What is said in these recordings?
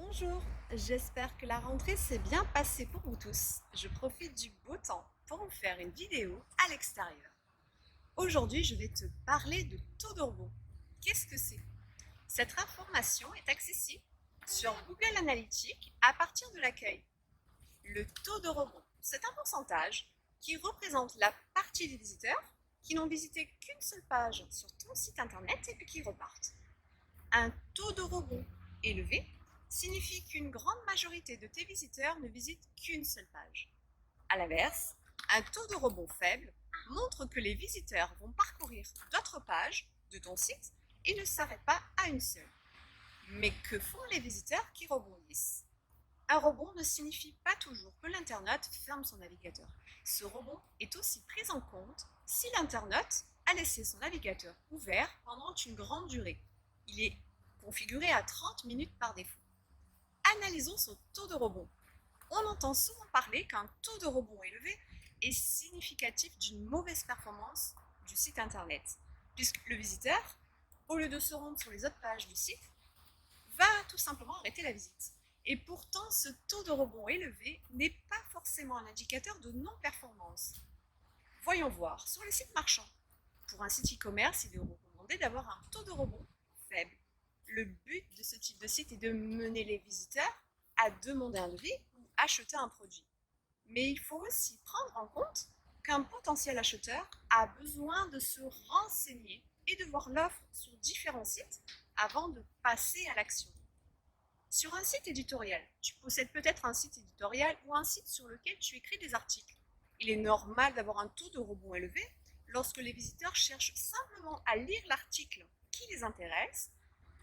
Bonjour, j'espère que la rentrée s'est bien passée pour vous tous. Je profite du beau temps pour vous faire une vidéo à l'extérieur. Aujourd'hui, je vais te parler de taux de rebond. Qu'est-ce que c'est? Cette information est accessible sur Google Analytics à partir de l'accueil. Le taux de rebond, c'est un pourcentage qui représente la partie des visiteurs qui n'ont visité qu'une seule page sur ton site internet et puis qui repartent. Un taux de rebond élevé signifie qu'une grande majorité de tes visiteurs ne visitent qu'une seule page. A l'inverse, un taux de rebond faible montre que les visiteurs vont parcourir d'autres pages de ton site et ne s'arrêtent pas à une seule. Mais que font les visiteurs qui rebondissent? Un rebond ne signifie pas toujours que l'internaute ferme son navigateur. Ce rebond est aussi pris en compte si l'internaute a laissé son navigateur ouvert pendant une grande durée. Il est configuré à 30 minutes par défaut. Analysons son taux de rebond. On entend souvent parler qu'un taux de rebond élevé est significatif d'une mauvaise performance du site internet, puisque le visiteur, au lieu de se rendre sur les autres pages du site, va tout simplement arrêter la visite. Et pourtant, ce taux de rebond élevé n'est pas forcément un indicateur de non-performance. Voyons voir sur les sites marchands. Pour un site e-commerce, il est recommandé d'avoir un taux de rebond faible. Le but de ce type de site est de mener les visiteurs à demander un devis ou acheter un produit. Mais il faut aussi prendre en compte qu'un potentiel acheteur a besoin de se renseigner et de voir l'offre sur différents sites avant de passer à l'action. Sur un site éditorial, tu possèdes peut-être un site éditorial ou un site sur lequel tu écris des articles. Il est normal d'avoir un taux de rebond élevé lorsque les visiteurs cherchent simplement à lire l'article qui les intéresse,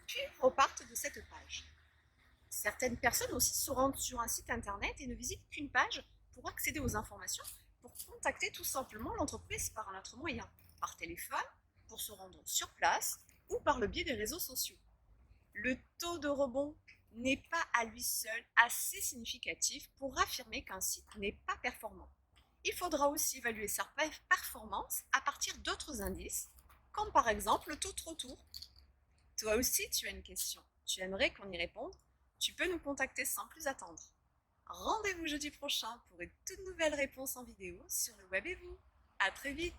puis repartent de cette page. Certaines personnes aussi se rendent sur un site internet et ne visitent qu'une page pour accéder aux informations, pour contacter tout simplement l'entreprise par un autre moyen, par téléphone, pour se rendre sur place ou par le biais des réseaux sociaux. Le taux de rebond n'est pas à lui seul assez significatif pour affirmer qu'un site n'est pas performant. Il faudra aussi évaluer sa performance à partir d'autres indices, comme par exemple le taux de retour. Toi aussi, tu as une question. Tu aimerais qu'on y réponde? Tu peux nous contacter sans plus attendre. Rendez-vous jeudi prochain pour une toute nouvelle réponse en vidéo sur le web et vous. À très vite!